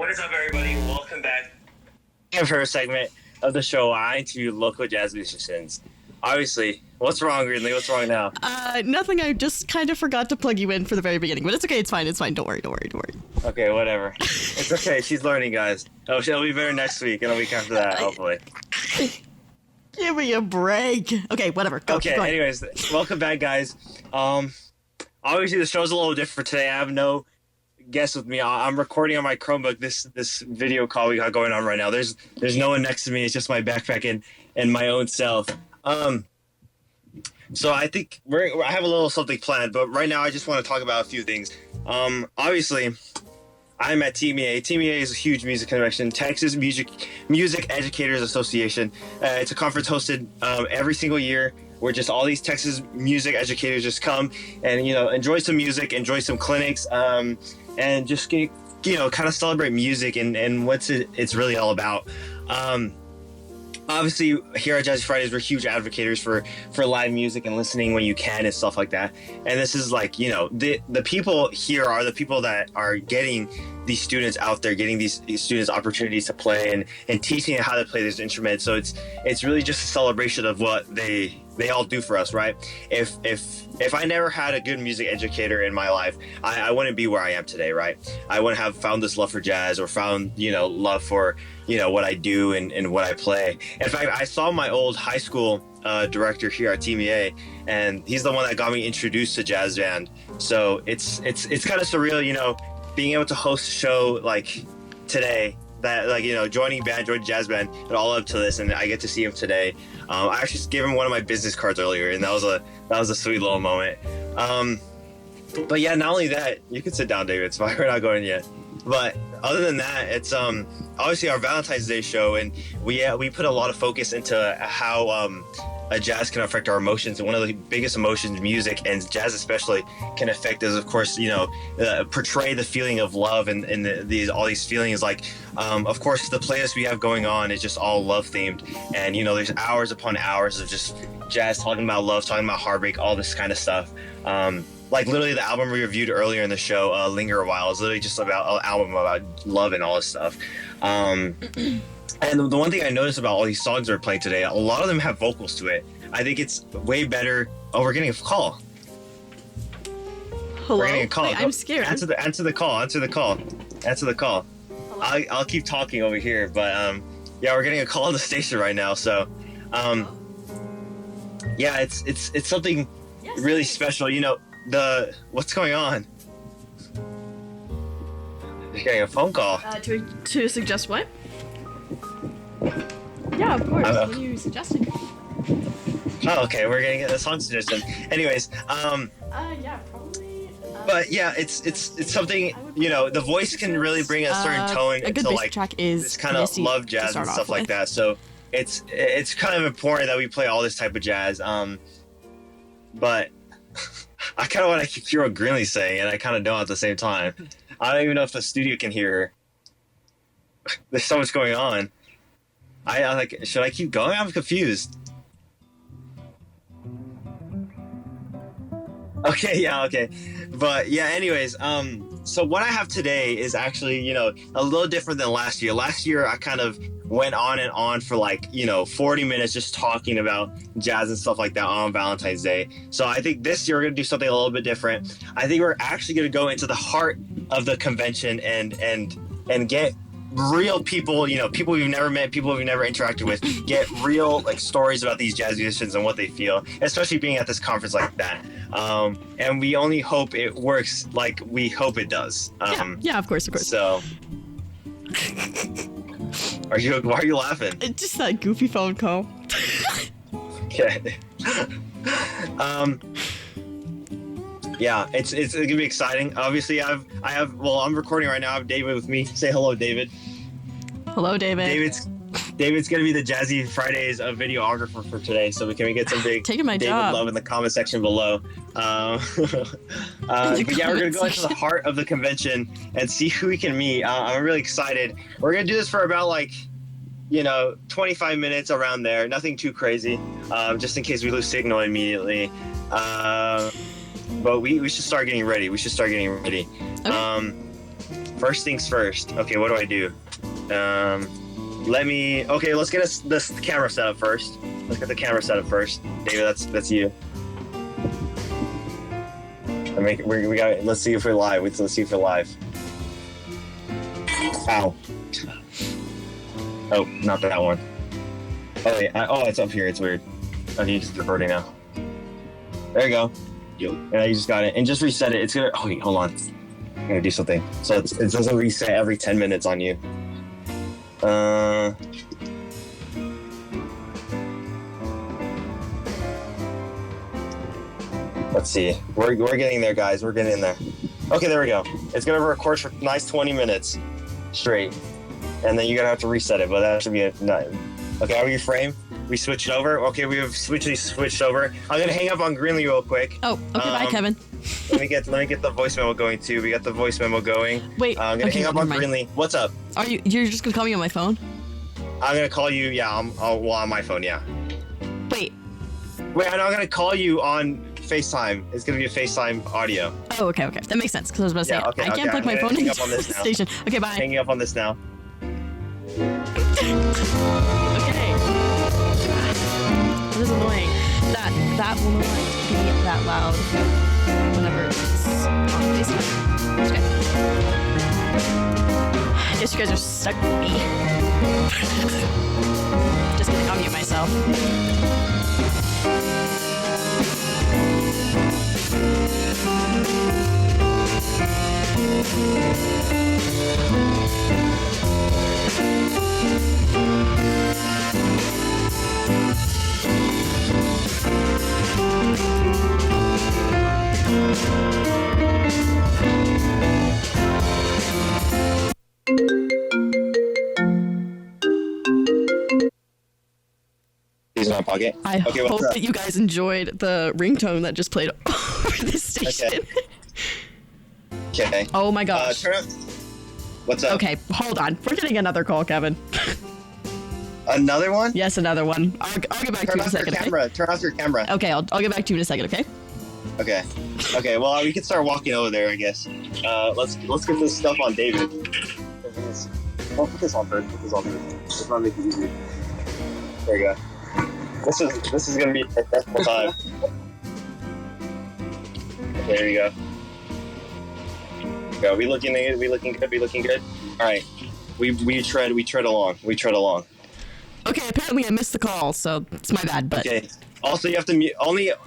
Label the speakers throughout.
Speaker 1: What is up, everybody? Welcome back to our segment of the show. I interview local jazz musicians. Obviously, what's wrong, Greenlee? What's wrong now?
Speaker 2: Nothing. I just kind of forgot to plug you in for the very beginning, but it's okay. It's fine. It's fine. Don't worry.
Speaker 1: Okay, whatever. It's okay. She's learning, guys. Oh, it'll be better next week and a week after that, hopefully.
Speaker 2: Give me a break. Okay, whatever. Go,
Speaker 1: okay, anyways, welcome back, guys. Obviously, the show's a little different today. I have no guests with me. I'm recording on my Chromebook this video call we got going on right now. There's no one next to me. It's just my backpack and my own self. So I think I have a little something planned, but right now I just want to talk about a few things. Obviously, I'm at TMEA. TMEA is a huge music convention, Texas Music Educators Association. It's a conference hosted every single year where just all these Texas music educators just come and, enjoy some music, enjoy some clinics, and just kind of celebrate music and what's it's really all about. Obviously, here at Jazzy Fridays, we're huge advocates for live music and listening when you can and stuff like that. And this is like, the people here are the people that are getting these students out there, getting these students opportunities to play and teaching them how to play this instrument. So it's really just a celebration of what they all do for us, right? If I never had a good music educator in my life, I wouldn't be where I am today, right? I wouldn't have found this love for jazz or found, love for, what I do and what I play. In fact, I saw my old high school director here at TMEA, and he's the one that got me introduced to jazz band. So it's kind of surreal, being able to host a show like today, that joining jazz band and all up to this, and I get to see him today. I actually gave him one of my business cards earlier, and that was a sweet little moment. But yeah, not only that, you can sit down, David. It's fine. We're not going yet. But other than that, it's obviously our Valentine's Day show, and we put a lot of focus into how a jazz can affect our emotions. And one of the biggest emotions music, and jazz especially, can affect is, of course, portray the feeling of love and all these feelings. Like, of course, the playlist we have going on is just all love themed, and there's hours upon hours of just jazz talking about love, talking about heartbreak, all this kind of stuff. Like literally the album we reviewed earlier in the show, Linger a While, is literally just about an album about love and all this stuff. And the one thing I noticed about all these songs we're playing today, a lot of them have vocals to it. I think it's way better. Oh, we're getting a call.
Speaker 2: Hello?
Speaker 1: We're getting a call.
Speaker 2: Wait, I'm scared.
Speaker 1: Answer the call. I'll keep talking over here, but yeah, we're getting a call on the station right now. So, yeah, it's something really special. What's going on? You're getting a phone call.
Speaker 2: To suggest what? Yeah, of course. What are you suggesting?
Speaker 1: Oh, okay. We're getting a song suggestion. Anyways,
Speaker 2: yeah, probably.
Speaker 1: But yeah, it's something, the voice can really bring a certain tone
Speaker 2: a good
Speaker 1: into
Speaker 2: bass track is
Speaker 1: this kind of love jazz and stuff like that. So it's kind of important that we play all this type of jazz. But I kind of want to hear what Greenlee's saying, and I kind of don't at the same time. I don't even know if the studio can hear her. There's so much going on. I like, should I keep going? I'm confused. Okay, yeah, okay. But yeah, anyways, so what I have today is actually, a little different than last year. Last year, I kind of went on and on for 40 minutes just talking about jazz and stuff like that on Valentine's Day. So I think this year we're going to do something a little bit different. I think we're actually going to go into the heart of the convention and get real people, people we've never met, people we've never interacted with, get real stories about these jazz musicians and what they feel, especially being at this conference like that. And we only hope it works like we hope it does.
Speaker 2: Yeah, of course.
Speaker 1: So, why are you laughing?
Speaker 2: It's just that goofy phone call.
Speaker 1: Okay. Yeah, it's gonna be exciting. Obviously, I'm recording right now. I have David with me. Say hello, David.
Speaker 2: Hello, David.
Speaker 1: David's gonna be the Jazzy Fridays videographer for today, so we can get some big
Speaker 2: taking my
Speaker 1: David
Speaker 2: job.
Speaker 1: love in the comment section below. But yeah, we're gonna go into the heart of the convention and see who we can meet. I'm really excited. We're gonna do this for about 25 minutes around there. Nothing too crazy, just in case we lose signal immediately. But we should start getting ready. Okay. First things first. Okay, what do I do? Let's get this camera set up first. Let's get the camera set up first. David, that's you. We got it. Let's see if we're live. Let's see if we're live. Ow. Oh, not that one. Oh, yeah. It's up here. It's weird. Okay, it's recording now. There you go. Yeah, you just got it. And just reset it. It's gonna. Oh, wait, hold on. I'm gonna do something. So it doesn't reset every 10 minutes on you. Let's see. We're getting there, guys. We're getting there. Okay, there we go. It's gonna record for nice 20 minutes straight, and then you're gonna have to reset it. But that should be okay. Are we frame? We switched over. Okay, we have switched over. I'm gonna hang up on Greenlee real quick.
Speaker 2: Oh, okay. Bye, Kevin.
Speaker 1: let me get the voice memo going too. We got the voice memo going.
Speaker 2: Wait.
Speaker 1: I'm gonna hang up on Greenlee. What's up?
Speaker 2: You're just gonna call me on my phone?
Speaker 1: I'm gonna call you. Yeah, on my phone. Yeah.
Speaker 2: Wait.
Speaker 1: I'm gonna call you on FaceTime. It's gonna be a FaceTime audio.
Speaker 2: Oh, okay. That makes sense, because I was about to say,
Speaker 1: okay,
Speaker 2: I can't plug my phone into the station. Okay, bye.
Speaker 1: Hanging up on this now.
Speaker 2: Okay. That is annoying. That will not be that loud whenever it's on FaceTime. Okay. I guess you guys are stuck with me. Just gonna unmute myself.
Speaker 1: He's in my pocket.
Speaker 2: I hope that you guys enjoyed the ringtone that just played over this station.
Speaker 1: Okay.
Speaker 2: Oh my gosh.
Speaker 1: What's up?
Speaker 2: Okay, hold on. We're getting another call, Kevin.
Speaker 1: Another one?
Speaker 2: Yes, another one. I'll get back to you in a second.
Speaker 1: Turn off your camera.
Speaker 2: Okay, I'll get back to you in a second. Okay.
Speaker 1: Okay. Well, we can start walking over there, I guess. Let's get this stuff on David. Put this on first. Let's not make it easy. There you go. This is gonna be a successful time. Okay, there you go. Go. We looking good. All right. We tread along.
Speaker 2: Okay, apparently I missed the call, so it's my bad. But
Speaker 1: okay. Also, you have to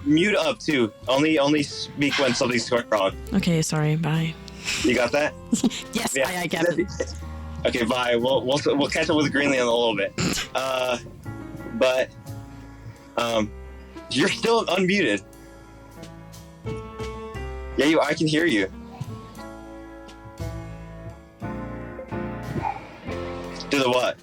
Speaker 1: mute up too. Only speak when something's going wrong.
Speaker 2: Okay, sorry. Bye.
Speaker 1: You got that?
Speaker 2: Yes, yeah. I get it.
Speaker 1: Okay, bye. We'll catch up with Greenlee in a little bit. But you're still unmuted. Yeah, I can hear you. Do the what?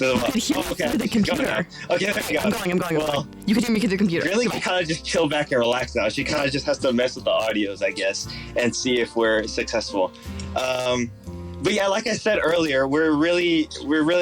Speaker 2: I could hear you through the computer.
Speaker 1: Okay, there you go.
Speaker 2: I'm going. Well, you can hear me through the computer.
Speaker 1: Greenlee can kind of just chill back and relax now. She kind of just has to mess with the audios, I guess, and see if we're successful. But yeah, like I said earlier, we're really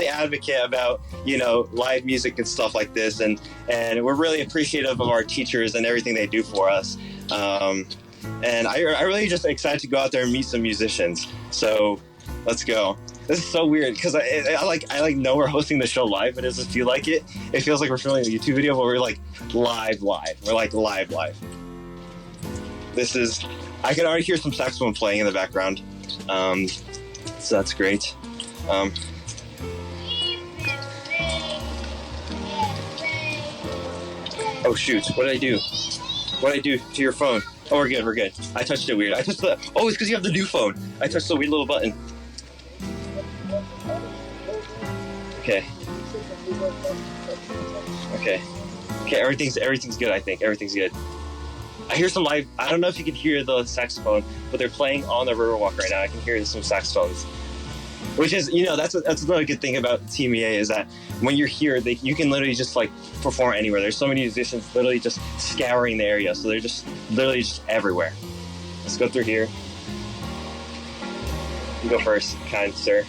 Speaker 1: advocate about, live music and stuff like this, and we're really appreciative of our teachers and everything they do for us. And I really just excited to go out there and meet some musicians. So let's go. This is so weird because I know we're hosting the show live, but it doesn't feel like it. It feels like we're filming a YouTube video, but we're like live. We're like live. I can already hear some saxophone playing in the background. So that's great. Oh shoot, what did I do? What did I do to your phone? Oh, we're good. I touched it weird. It's because you have the new phone. I touched the weird little button. Okay, everything's good, I think. Everything's good. I hear some live, I don't know if you can hear the saxophone, but they're playing on the Riverwalk right now. I can hear some saxophones. Which is, that's another good thing about TMEA is that when you're here, you can literally just perform anywhere. There's so many musicians literally just scouring the area, so they're just literally just everywhere. Let's go through here. You go first, kind sir.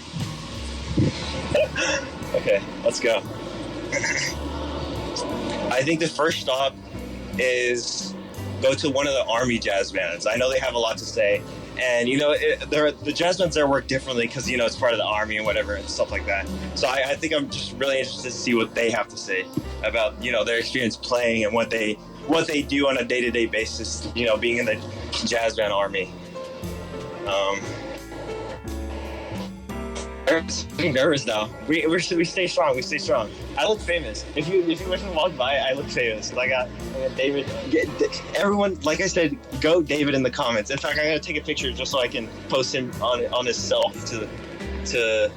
Speaker 1: Okay, let's go. I think the first stop is go to one of the Army jazz bands. I know they have a lot to say, And the jazz bands there work differently because it's part of the army and whatever and stuff like that. So I think I'm just really interested to see what they have to say about their experience playing and what they do on a day-to-day basis. Being in the jazz band army. I'm nervous now. We stay strong. We stay strong. I look famous. If you wish to walk by, I look famous. I got David. Everyone, like I said, go David in the comments. In fact, I'm gonna take a picture just so I can post him on his self to the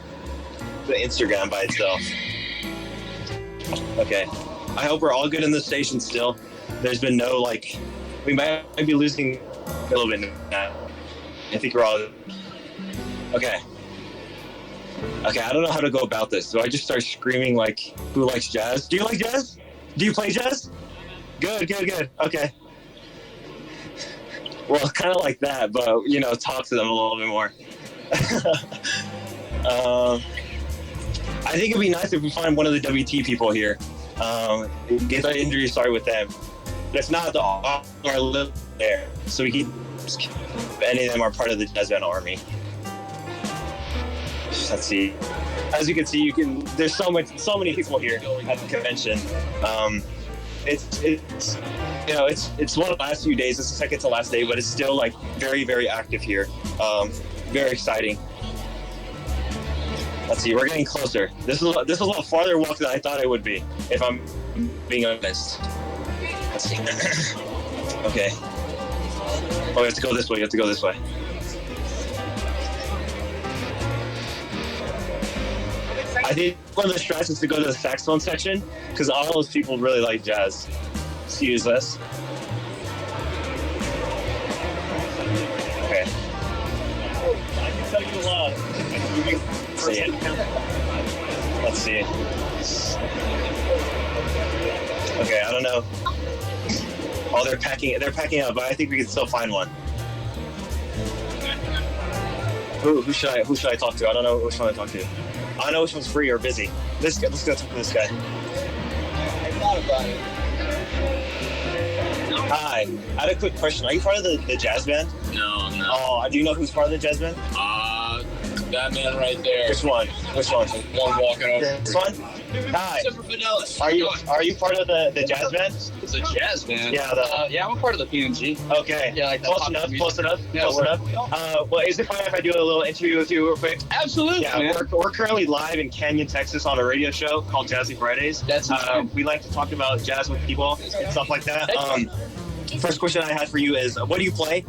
Speaker 1: Instagram by itself. Okay. I hope we're all good in the station still. There's been no we might be losing a little bit now. I think we're all okay. Okay, I don't know how to go about this. Do I just start screaming who likes jazz? Do you like jazz? Do you play jazz? Good. Okay. Well, kind of like that, but talk to them a little bit more. I think it'd be nice if we find one of the WT people here. Get our injury started with them. But if not, our live there, so we can. Any of them are part of the jazz band army. Let's see. As you can see, there's so many people here at the convention. It's one of the last few days. It's the second to last day, but it's still very, very active here. Very exciting. Let's see. We're getting closer. This is a lot farther walk than I thought it would be, if I'm being honest. Let's see. Okay. Oh, we have to go this way. I think one of the stress is to go to the saxophone section because all those people really like jazz. Excuse us. Okay. I can tell you a lot. Let's see. Okay, I don't know. Oh, they're packing up, but I think we can still find one. Who should I talk to? I don't know which one I talk to. I know which one's free or busy. Let's go talk to this guy.
Speaker 3: I thought about it.
Speaker 1: Hi, I had a quick question. Are you part of the jazz band?
Speaker 3: No, I'm not.
Speaker 1: Oh, do you know who's part of the jazz band?
Speaker 3: That man right there.
Speaker 1: Which one?
Speaker 3: One walking over.
Speaker 1: This one? Hi.
Speaker 3: Super Fidelis.
Speaker 1: Are you part of the jazz band?
Speaker 3: It's a jazz band.
Speaker 1: Yeah.
Speaker 3: Yeah, I'm a part of the PNG.
Speaker 1: Okay.
Speaker 3: Yeah, like
Speaker 1: close enough.
Speaker 3: Yeah,
Speaker 1: Close enough. Well, is it fine if I do a little interview with you real quick?
Speaker 3: Absolutely.
Speaker 1: Yeah,
Speaker 3: man.
Speaker 1: we're currently live in Canyon, Texas, on a radio show called Jazzy Fridays.
Speaker 3: That's
Speaker 1: we like to talk about jazz with people and stuff like that. First question I had for you is, what do you play?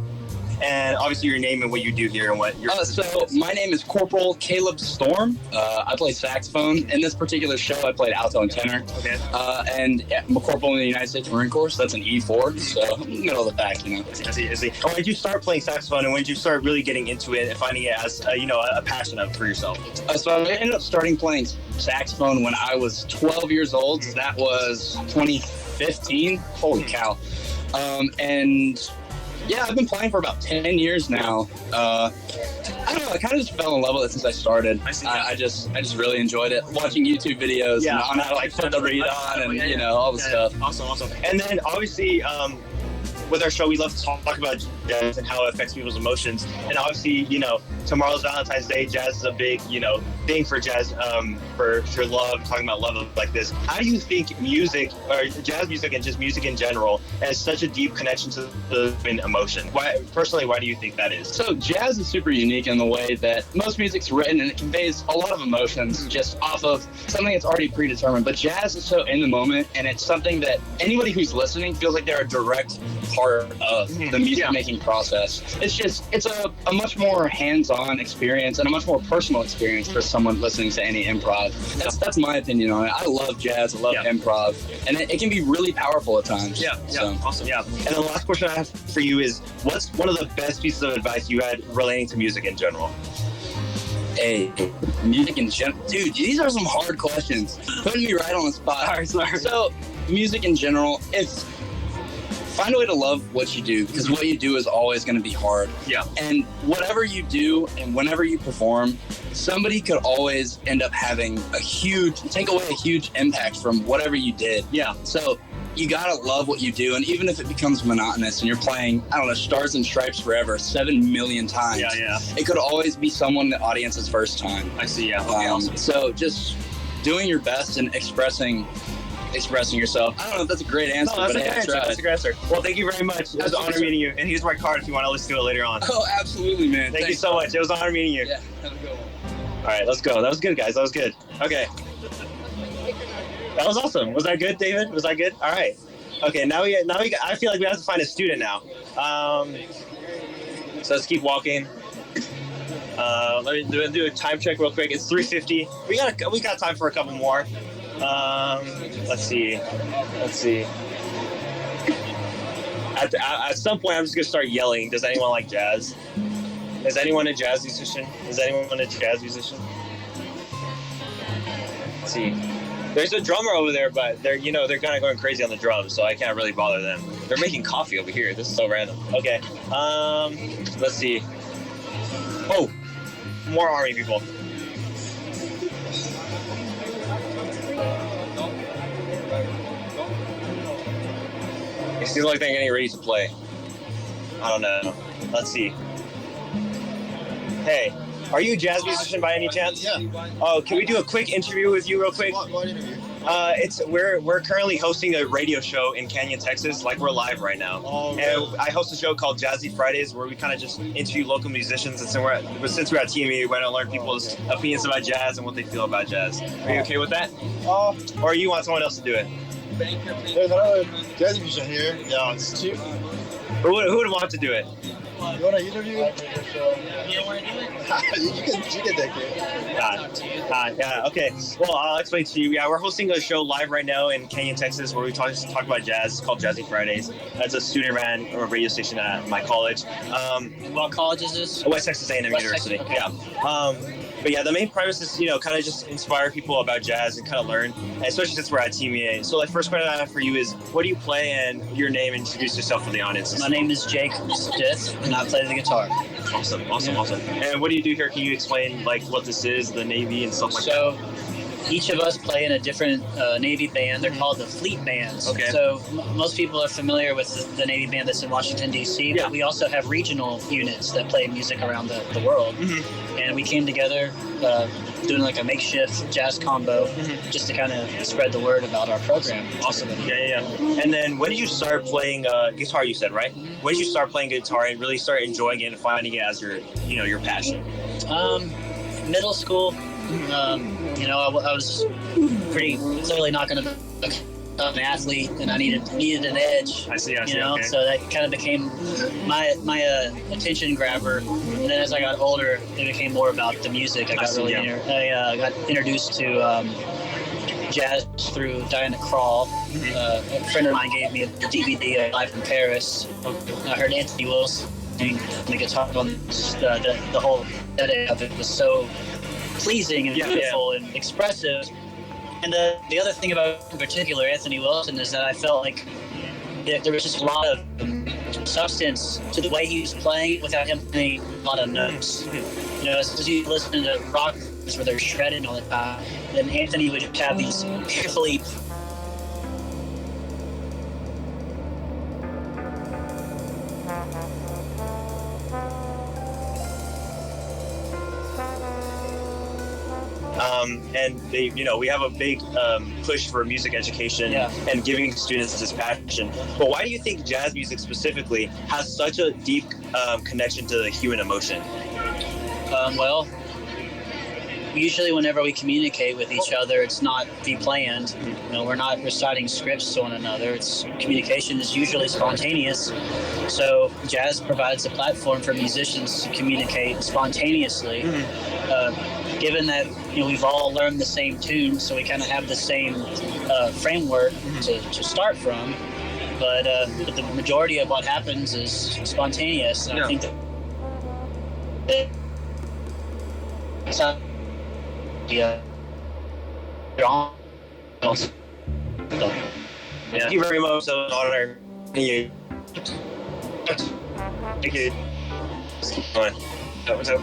Speaker 1: And obviously your name and what you do here and what your
Speaker 3: So my name is Corporal Caleb Storm. I play saxophone. In this particular show, I played alto and tenor.
Speaker 1: Okay.
Speaker 3: And I'm a corporal in the United States Marine Corps, so that's an E4, so middle of the pack,
Speaker 1: I see. And when did you start playing saxophone, and when did you start really getting into it and finding it as a passion for yourself?
Speaker 3: So I ended up starting playing saxophone when I was 12 years old. So that was 2015. Holy cow. And yeah, I've been playing for about 10 years now. I don't know, I kind of just fell in love with it since I started. I just really enjoyed it. Watching YouTube videos on how to put the reed on and all the stuff.
Speaker 1: Awesome. And then obviously with our show, we love to talk about jazz and how it affects people's emotions. And obviously, tomorrow's Valentine's Day. Jazz is a big, thing for jazz, for love, talking about love like this. How do you think music, or jazz music and just music in general, has such a deep connection to the human emotion? Why do you think that is?
Speaker 3: So jazz is super unique in the way that most music's written and it conveys a lot of emotions just off of something that's already predetermined. But jazz is so in the moment, and it's something that anybody who's listening feels like they're a direct part of the music making process. It's a much more hands-on experience and a much more personal experience for someone listening to any improv. That's my opinion on it. I love jazz, I love improv, and it can be really powerful at times.
Speaker 1: Awesome. And the last question I have for you is, what's one of the best pieces of advice you had relating to music in general?
Speaker 3: Hey, music in general. Dude, these are some hard questions. Putting me right on the spot.
Speaker 1: Sorry.
Speaker 3: So, music in general, find a way to love what you do, because what you do is always going to be hard.
Speaker 1: Yeah.
Speaker 3: And whatever you do and whenever you perform, somebody could always end up having take away a huge impact from whatever you did.
Speaker 1: Yeah.
Speaker 3: So you gotta love what you do, and even if it becomes monotonous and you're playing, I don't know, Stars and Stripes Forever 7 million times, it could always be someone the audience's first time.
Speaker 1: I see. Yeah. Okay, awesome.
Speaker 3: So just doing your best and expressing yourself. I don't know if that's a great answer,
Speaker 1: No,
Speaker 3: but
Speaker 1: that's a great answer. Well, thank you very much. It was an honor meeting you. And here's my card if you want to listen to it later on.
Speaker 3: Oh, absolutely, man.
Speaker 1: Thank you so much. It was an honor meeting you.
Speaker 3: Yeah, have a good one.
Speaker 1: All right, let's go. That was good, guys. That was good. Okay. That was awesome. Was that good, David? Was that good? All right. Okay, now we I feel like we have to find a student now. So let's keep walking. Let me do a time check real quick. It's 3:50. We got time for a couple more. Let's see. At some point, I'm just gonna start yelling. Does anyone like jazz? Is anyone a jazz musician? Let's see. There's a drummer over there, but they're kind of going crazy on the drums, so I can't really bother them. They're making coffee over here. This is so random. Okay. Let's see. Oh, more army people. It seems like they're getting ready to play. I don't know. Let's see. Hey, are you a jazz musician by any chance?
Speaker 4: Yeah.
Speaker 1: Oh, can we do a quick interview with you real quick?
Speaker 4: What interview?
Speaker 1: We're currently hosting a radio show in Canyon, Texas. Like, we're live right now.
Speaker 4: Oh,
Speaker 1: and
Speaker 4: really?
Speaker 1: I host a show called Jazzy Fridays where we kind of just interview local musicians. And since we're at TMEA, we want to learn people's opinions about jazz and what they feel about jazz. Are you okay with that? Or you want someone else to do it?
Speaker 4: There's another jazz musician here. Yeah, it's cheap.
Speaker 1: Who would want to do it?
Speaker 4: You want to interview? You don't want to do it? you can take it.
Speaker 1: Yeah, okay. Well, I'll explain to you. Yeah, we're hosting a show live right now in Canyon, Texas, where we talk about jazz. It's called Jazzy Fridays. That's a student-ran radio station at my college.
Speaker 5: What college is this?
Speaker 1: West Texas A&M University.
Speaker 5: Okay.
Speaker 1: Yeah. But yeah, the main premise is, kind of just inspire people about jazz and kind of learn, and especially since we're at TMEA. So, first question I have for you is, what do you play and your name, and introduce yourself for the audience?
Speaker 5: My name is Jake Stith, and I play the guitar.
Speaker 1: Awesome. And what do you do here? Can you explain, what this is, the Navy and stuff like that?
Speaker 5: So, each of us play in a different Navy band. They're called the Fleet Bands.
Speaker 1: Okay.
Speaker 5: So most people are familiar with the Navy band that's in Washington, D.C., but we also have regional units that play music around the world.
Speaker 1: Mm-hmm.
Speaker 5: And we came together doing a makeshift jazz combo just to kind of spread the word about our program.
Speaker 1: Awesome. Yeah. And then when did you start playing guitar, you said, right? When did you start playing guitar and really start enjoying it and finding it as your passion?
Speaker 5: Middle school. I was pretty clearly not going to become an athlete, and I needed an edge.
Speaker 1: I see. Okay.
Speaker 5: So that kind of became my attention grabber. And then as I got older, it became more about the music. I got introduced to jazz through Diana Krall. A friend of mine gave me a DVD of Live in Paris. I heard Anthony Wilson playing the guitar on the whole edit of it was so pleasing and beautiful and expressive. And the other thing about, in particular, Anthony Wilson is that I felt like there was just a lot of substance to the way he was playing without him playing a lot of notes. As you listen to rock where they're shredding all the time, then Anthony would just have these beautifully
Speaker 1: and we have a big push for music education and giving students this passion. But why do you think jazz music specifically has such a deep connection to the human emotion?
Speaker 5: Well, usually whenever we communicate with each other, it's not pre-planned. We're not reciting scripts to one another. Communication is usually spontaneous. So jazz provides a platform for musicians to communicate spontaneously. Given that we've all learned the same tune, so we kind of have the same framework to start from. But the majority of what happens is spontaneous, and I think that
Speaker 1: Thank you very much. So an honor. Thank you. Let's keep going. What's up?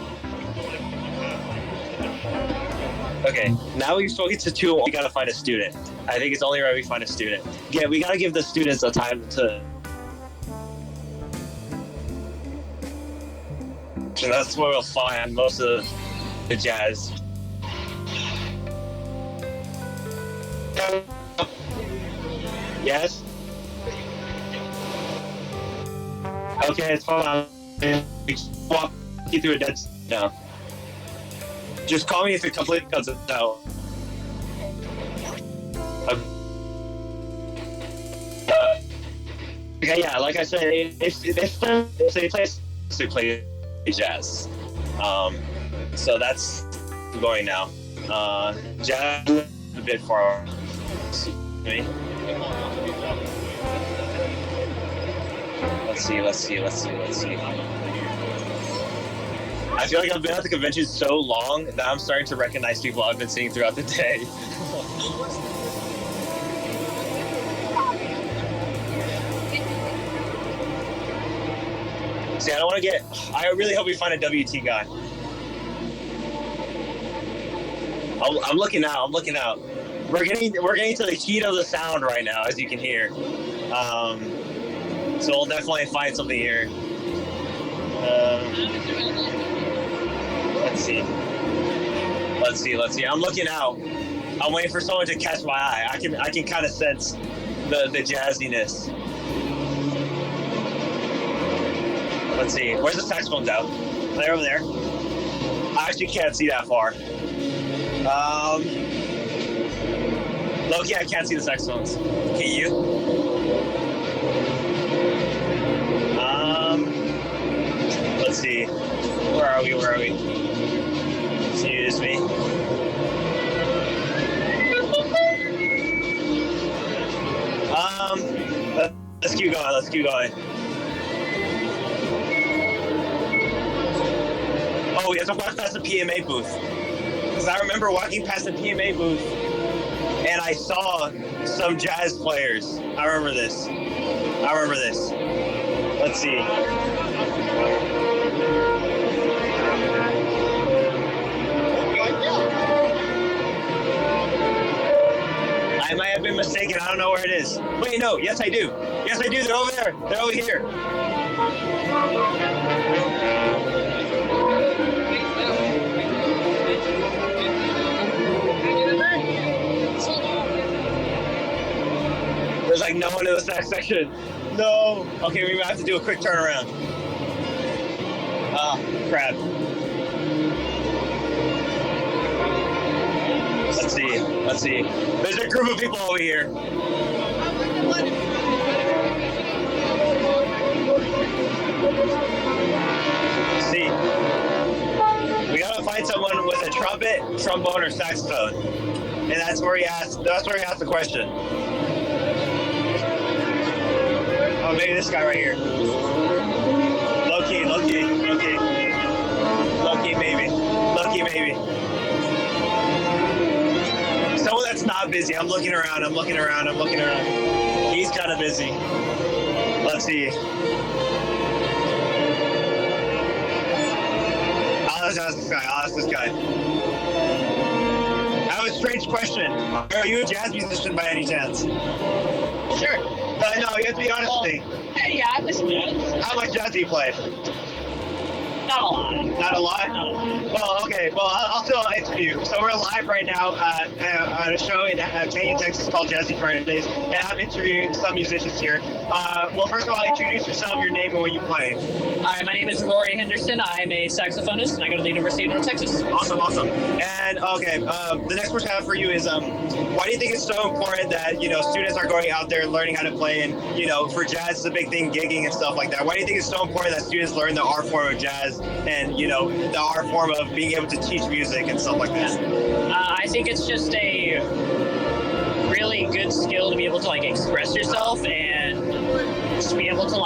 Speaker 1: Okay, now we've spoken to two. We gotta find a student. I think it's only right we find a student. Yeah, we gotta give the students a time to. And that's where we'll find most of the jazz. Yes. Okay, it's fine. Walk you through a dead no. Just call me if it completely cuts it out. Okay, yeah, like I said, if they play jazz. So that's going now. Jazz a bit far. Me. Let's see. I feel like I've been at the convention so long that I'm starting to recognize people I've been seeing throughout the day. See, I really hope we find a WT guy. I'm looking out. We're getting to the heat of the sound right now, as you can hear. So we'll definitely find something here. Let's see. I'm looking out. I'm waiting for someone to catch my eye. I can kind of sense the jazziness. Let's see. Where's the saxophones out? They're over there. I actually can't see that far. Loki, I can't see the saxophones. Can you? Let's see. Where are we? Excuse me. Let's keep going. Oh, we have to walk past the PMA booth. Because I remember walking past the PMA booth and I saw some jazz players. I remember this. Let's see. I might have been mistaken. I don't know where it is. Wait, no. Yes, I do. They're over there. They're over here. There's like no one in the sax section. No. Okay, we might have to do a quick turnaround. Ah, crap. Let's see. There's a group of people over here. See, we gotta find someone with a trumpet, trombone, or saxophone, and that's where he asked the question. Oh, maybe this guy right here. Low key, maybe. Someone that's not busy. I'm looking around. He's kind of busy. Let's see. I'll ask this guy. I have a strange question. Are you a jazz musician by any chance?
Speaker 5: Sure.
Speaker 1: No, you have to be honest with me.
Speaker 5: Hey, yeah, I listen to jazz.
Speaker 1: How much jazz do you play?
Speaker 5: Not a lot.
Speaker 1: Not a lot? Well, okay. Well, I'll still interview. So we're live right now on a show in Canyon, Texas called Jazzy Fridays, and I'm interviewing some musicians here. Well, first of all, introduce yourself, your name, and where you play.
Speaker 5: Hi, my name is Rory Henderson. I'm a saxophonist, and I go to the University of North Texas.
Speaker 1: Awesome. And okay, the next question I have for you is, why do you think it's so important that students are going out there learning how to play, and for jazz is a big thing, gigging and stuff like that. Why do you think it's so important that students learn the art form of jazz and the art form of being able to teach music and stuff like that?
Speaker 5: I think it's just a really good skill to be able to express yourself and just be able to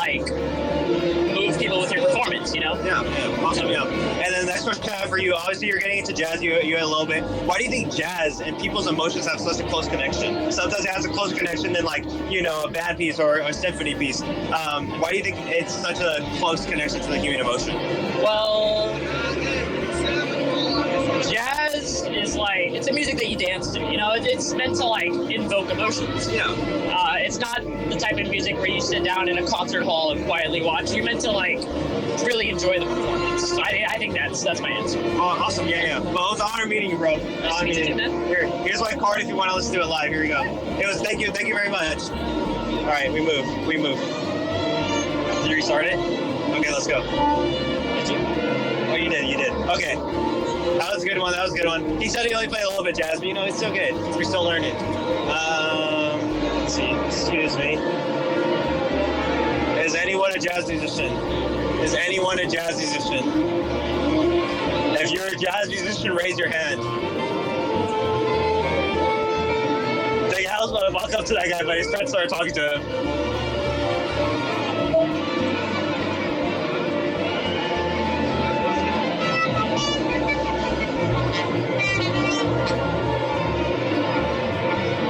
Speaker 5: move people with your performance,
Speaker 1: Yeah, awesome, yeah. And then the next question I have for you, obviously you're getting into jazz, you had a little bit. Why do you think jazz and people's emotions have such a close connection? Sometimes it has a closer connection than a band piece or a symphony piece. Why do you think it's such a close connection to the human emotion?
Speaker 5: Well, jazz is it's a music that you dance
Speaker 6: dance to. You know, it's meant to like invoke emotions.
Speaker 1: Yeah.
Speaker 6: It's not the type of music where you sit down in a concert hall and quietly watch. You're meant to like really enjoy the performance. I think that's my answer.
Speaker 1: Oh, awesome. Yeah. Well, it was an honor meeting you, bro.
Speaker 6: Nice to meet you, man.
Speaker 1: Here's my card if you want to listen to it live. Here we go. Thank you very much. All right, we move. Did you restart it? Okay, let's go.
Speaker 6: Did you?
Speaker 1: Oh, you did. Okay. That was a good one. He said he only played a little bit jazz, but you know, it's still good. We're still learning. Let's see. Excuse me. Is anyone a jazz musician? If you're a jazz musician, raise your hand. I was about to walk up to that guy, but his friend started talking to him.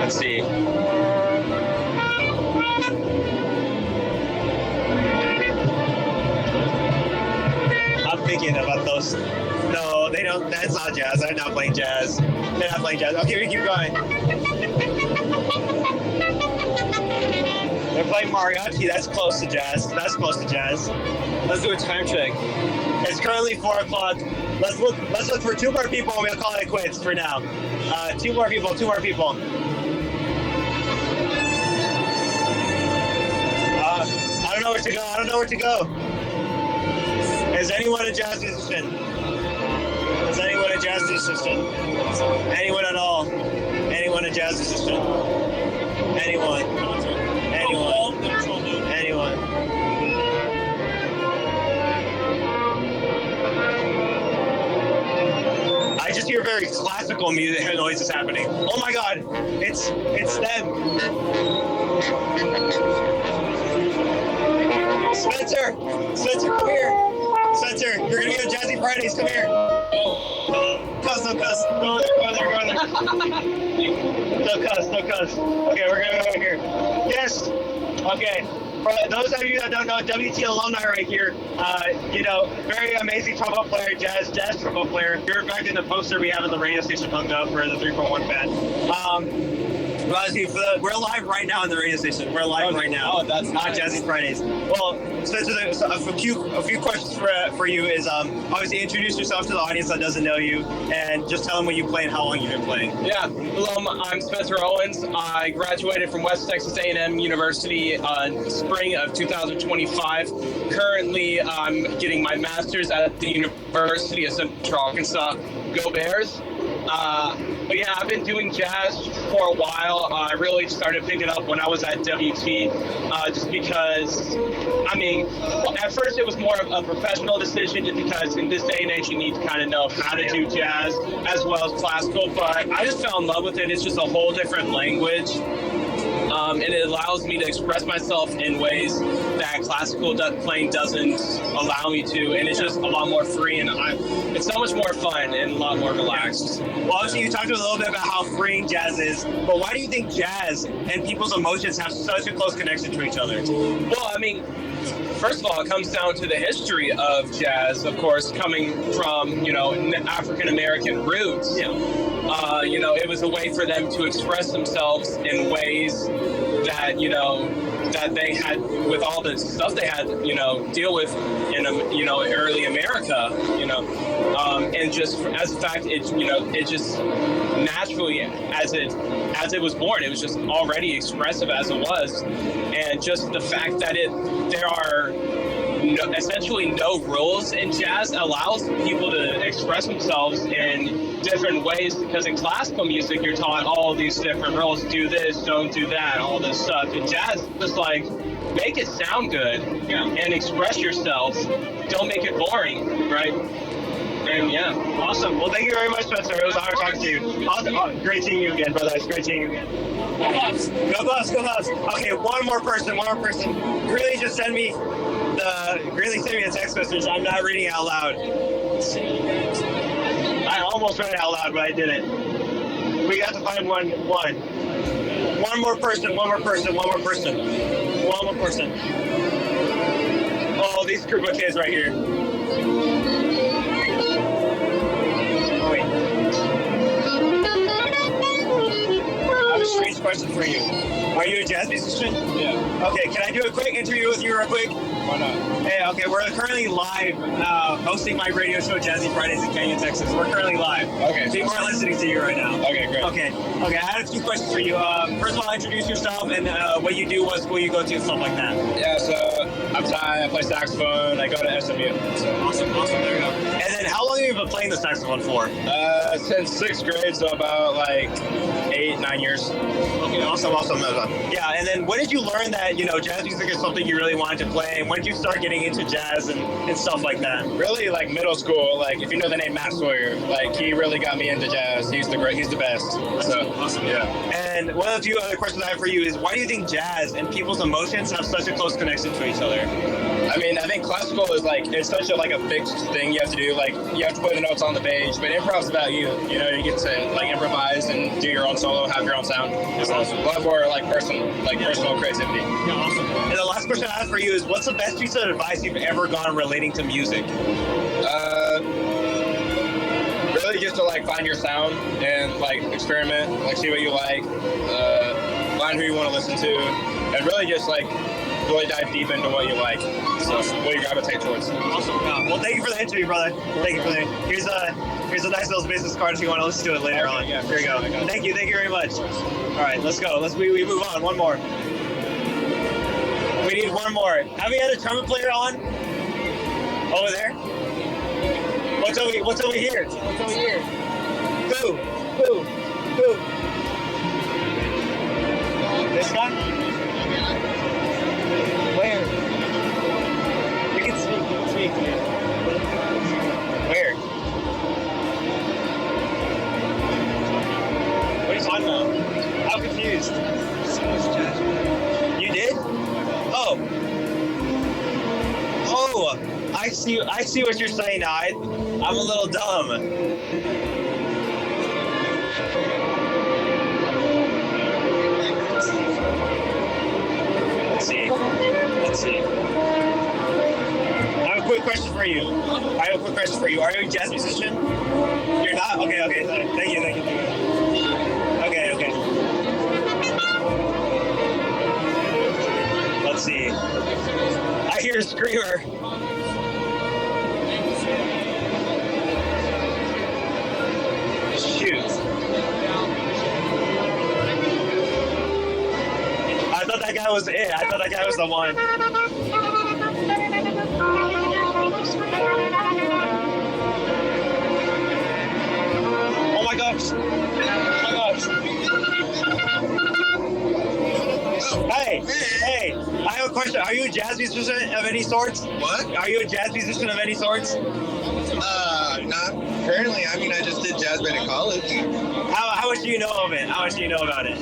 Speaker 1: Let's see. I'm thinking about those. No, they don't. That's not jazz. They're not playing jazz. Okay, we keep going. They're playing mariachi. That's close to jazz. Let's do a time check. It's currently 4 o'clock. Let's look for 2 more people and we'll call it quits for now. 2 more people. I don't know where to go. Is anyone a jazz musician? Anyone at all? Anyone a jazz musician? Anyone? I just hear very classical music noises happening. Oh my god, it's them. Spencer, come here. Spencer, you're gonna be on Jazzy Fridays. Come here. Cuss. Go there. No cuss. Okay, we're gonna go here. Yes. Okay. For those of you that don't know, WT alumni right here, very amazing trombone player, jazz trombone player. You're in fact in the poster we have at the radio station hung up for the 3.1 band. We're live right now on the radio station. We're live right now.
Speaker 4: Oh, that's
Speaker 1: not
Speaker 4: nice.
Speaker 1: Jazzy Fridays. Well, Spencer, a few questions for you is obviously introduce yourself to the audience that doesn't know you, and just tell them what you play and how long you've been playing.
Speaker 7: Yeah, hello, I'm Spencer Owens. I graduated from West Texas A&M University in spring of 2025. Currently, I'm getting my master's at the University of Central Arkansas. Go Bears! But yeah, I've been doing jazz for a while. I really started picking it up when I was at WT, just because, at first it was more of a professional decision, just because in this day and age you need to kind of know how to do jazz as well as classical, but I just fell in love with it. It's just a whole different language. And it allows me to express myself in ways that classical playing doesn't allow me to, and it's just a lot more free, and it's so much more fun and a lot more relaxed.
Speaker 1: Well, obviously you talked a little bit about how freeing jazz is, but why do you think jazz and people's emotions have such a close connection to each other?
Speaker 7: Well, first of all, it comes down to the history of jazz, of course, coming from, African American roots.
Speaker 1: Yeah.
Speaker 7: It was a way for them to express themselves in ways that, that they had with all the stuff they had, deal with in, early America, and just as a fact, it just naturally, as it was born, it was just already expressive as it was, and just the fact that there are essentially no rules in jazz allows people to express themselves in different ways, because in classical music you're taught all these different rules: do this, don't do that, all this stuff. In jazz, just like make it sound good and express yourself. Don't make it boring, right? And yeah,
Speaker 1: awesome. Well, thank you very much, Spencer. It was an honor talking to you. Awesome. Oh, great seeing you again, brother. It's great seeing you again. Go Buffs. Okay, one more person. Greeley just sent me a text message. I'm not reading it out loud. I almost read it out loud, but I didn't. We got to find one. One more person. Oh, these group of kids right here. Oh, wait. question for you. Are you a jazz musician?
Speaker 7: Yeah.
Speaker 1: Okay, can I do a quick interview with you real quick?
Speaker 7: Why not?
Speaker 1: Hey, okay, we're currently live hosting my radio show, Jazzy Fridays in Kenya, Texas. We're currently live.
Speaker 7: Okay.
Speaker 1: People are listening to you right now.
Speaker 7: Okay, great.
Speaker 1: Okay, I had a few questions for you. First of all, introduce yourself and what you do, what school you go to, and stuff like that.
Speaker 7: Yeah, so I'm Ty. I play saxophone. I go to SMU. So.
Speaker 1: Awesome, there you go. And then how long have you been playing the saxophone for?
Speaker 7: Since 6th grade, so about like 8-9 years.
Speaker 1: Okay, awesome. Yeah, and then when did you learn that, jazz music is something you really wanted to play? And when did you start getting into jazz and stuff like that?
Speaker 7: Really, like middle school. Like if you know the name Matt Sawyer, like he really got me into jazz. He's the best. So
Speaker 1: Awesome.
Speaker 7: yeah.
Speaker 1: And one of the few other questions I have for you is, why do you think jazz and people's emotions have such a close connection to each other?
Speaker 7: I mean, I think classical is it's such a fixed thing you have to do. Like you have to play the notes on the page, but improv's about you. You get to improvise and do your own solo, have your own sound. It's awesome. A lot more personal creativity.
Speaker 1: Yeah, awesome. And the last question I have for you is, what's the best piece of advice you've ever gotten relating to music?
Speaker 7: Really just to find your sound and experiment, see what you like, find who you want to listen to, and really just really dive deep into what you like. So what you gravitate towards.
Speaker 1: Awesome. Yeah. Well, thank you for the interview, brother. Thank you for the. Here's a nice little business card if you want to listen to it later on.
Speaker 7: Yeah,
Speaker 1: here you go. Thank you very much. All right, let's go. We move on. One more. We need one more. Have we had a trumpet player on? Over there? What's over here? What's over here? Who? This guy? Where? You can speak. Where? What are you talking about? I'm confused. You did? Oh, I see what you're saying now. I'm a little dumb. Let's see. I have a quick question for you. Are you a jazz musician? You're not? Okay. Thank you. Okay. Let's see. I hear a screamer. Shoot. I thought that guy was it. I thought that guy was the one. Oh my gosh. Hey, I have a question. Are you a jazz musician of any sorts?
Speaker 4: What?
Speaker 1: Are you a jazz musician of any sorts?
Speaker 4: Not currently. I mean, I just did jazz band in college.
Speaker 1: How much do you know of it? How much do you know about it?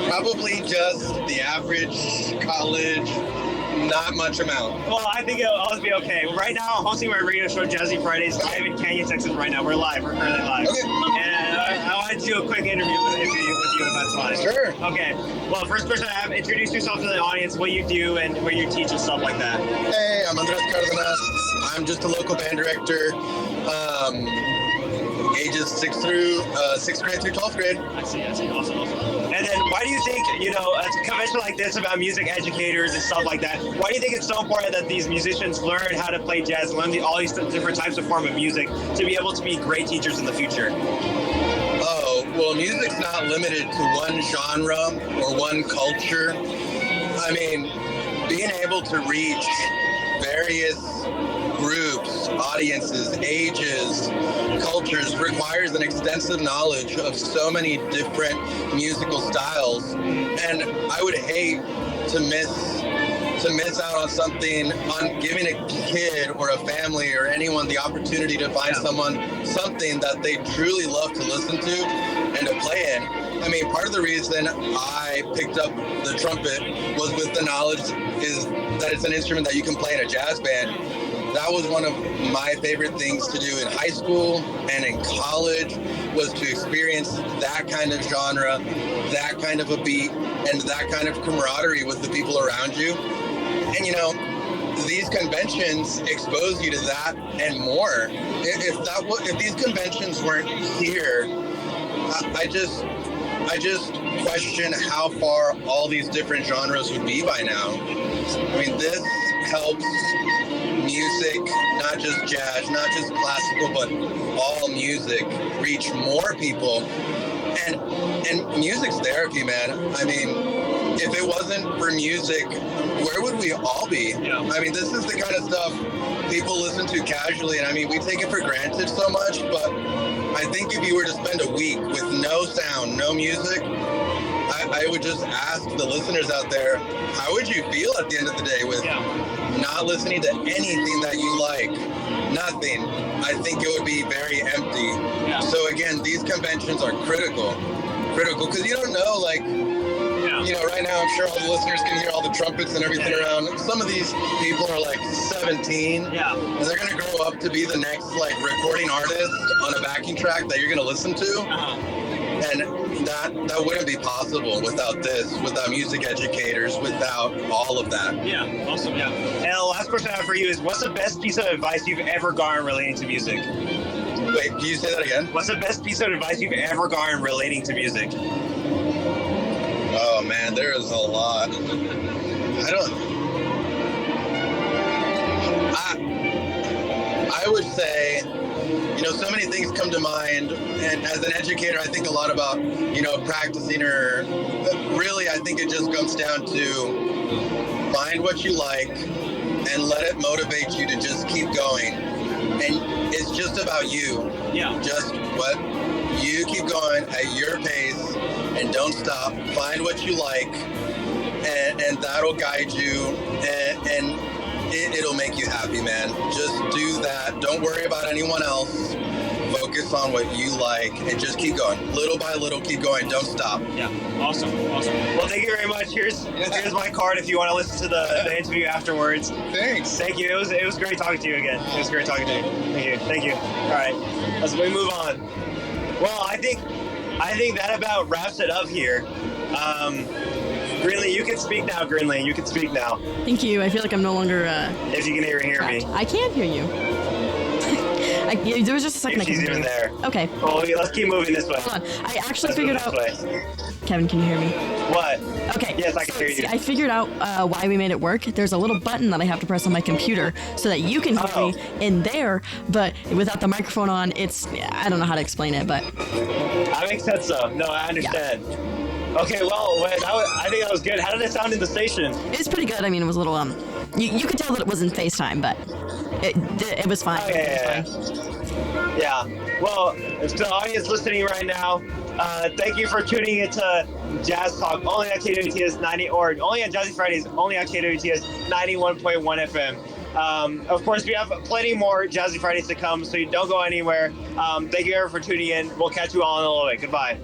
Speaker 4: Probably just the average college, not much amount.
Speaker 1: Well, I think it'll always be okay. Right now, I'm hosting my radio show, Jazzy Fridays, live in Kenya, Texas right now. We're currently live.
Speaker 4: Okay.
Speaker 1: And I wanted to do a quick interview with you, if that's fine.
Speaker 4: Sure.
Speaker 1: Okay. Well, first question I have, introduce yourself to the audience, what you do, and where you teach and stuff like that.
Speaker 4: Hey, I'm Andres Cardenas. I'm just a local band director. Ages 6th grade through 12th grade.
Speaker 1: I see. Awesome. And then why do you think, a convention like this about music educators and stuff like that, why do you think it's so important that these musicians learn how to play jazz, learn all these different types of form of music to be able to be great teachers in the future?
Speaker 4: Oh, well, music's not limited to one genre or one culture. I mean, being able to reach various groups, audiences, ages, cultures requires an extensive knowledge of so many different musical styles, and I would hate to miss out on giving a kid or a family or anyone the opportunity to find something that they truly love to listen to and to play in. I mean, part of the reason I picked up the trumpet was with the knowledge is that it's an instrument that you can play in a jazz band. That was one of my favorite things to do in high school and in college, was to experience that kind of genre, that kind of a beat, and that kind of camaraderie with the people around you. And these conventions expose you to that and more. If these conventions weren't here, I just question how far all these different genres would be by now. I mean, this helps music, not just jazz, not just classical, but all music reach more people. And music's therapy, man. I mean, if it wasn't for music, where would we all be? I mean, this is the kind of stuff people listen to casually, and I mean, we take it for granted so much, but I think if you were to spend a week with no sound, no music, I would just ask the listeners out there, how would you feel at the end of the day with not listening to anything that you like? Nothing. I think it would be very empty. So again, these conventions are critical, because you don't know, like, you know, right now I'm sure all the listeners can hear all the trumpets and everything around. Some of these people are like 17, and they're gonna grow up to be the next like recording artist on a backing track that you're gonna listen to. And that wouldn't be possible without this, without music educators, without all of that.
Speaker 1: Yeah, awesome. Yeah. And the last question I have for you is, what's the best piece of advice you've ever gotten relating to music?
Speaker 4: Wait, can you say that again?
Speaker 1: What's the best piece of advice you've ever gotten relating to music?
Speaker 4: Oh man, there is a lot. I would say, you know, so many things come to mind, and as an educator, I think a lot about, you know, practicing, or really, I think it just comes down to find what you like and let it motivate you to just keep going. And it's just about you. Yeah. Just what you keep going at your pace and don't stop. Find what you like, and that'll guide you, and it'll make you happy, man. Just do that. Don't worry about anyone else. Focus on what you like and just keep going. Little by little, keep going. Don't stop.
Speaker 1: Yeah. Awesome. Well, thank you very much. Here's my card if you want to listen to the interview afterwards.
Speaker 4: Thanks.
Speaker 1: Thank you. It was great talking to you again. It was great talking to you. Thank you. All right. Let's move on. Well, I think that about wraps it up here. Grinley, you can speak now. Grinley, you can speak now.
Speaker 2: Thank you. I feel like I'm no longer.
Speaker 1: If you can hear me.
Speaker 2: I can hear you. There was just a second.
Speaker 1: If she's even there.
Speaker 2: Okay.
Speaker 1: Well, let's keep moving this way.
Speaker 2: Hold on. I actually figured out. Kevin, can you hear me?
Speaker 1: What?
Speaker 2: Okay.
Speaker 1: Yes, I can hear you.
Speaker 2: See, I figured out why we made it work. There's a little button that I have to press on my computer so that you can hear me in there, but without the microphone on, I don't know how to explain it, but.
Speaker 1: That makes sense, though. No, I understand. Yeah. Okay, well, I think that was good. How did it sound in the station?
Speaker 2: It was pretty good. I mean, it was a little, you could tell that it wasn't FaceTime, but it was fine.
Speaker 1: Oh, yeah. Well, to the audience listening right now, thank you for tuning into Jazz Talk, only on KWTS 90, or only on Jazzy Fridays, only on KWTS 91.1 FM. Of course, we have plenty more Jazzy Fridays to come, so you don't go anywhere. Thank you everyone for tuning in. We'll catch you all in a little bit. Goodbye.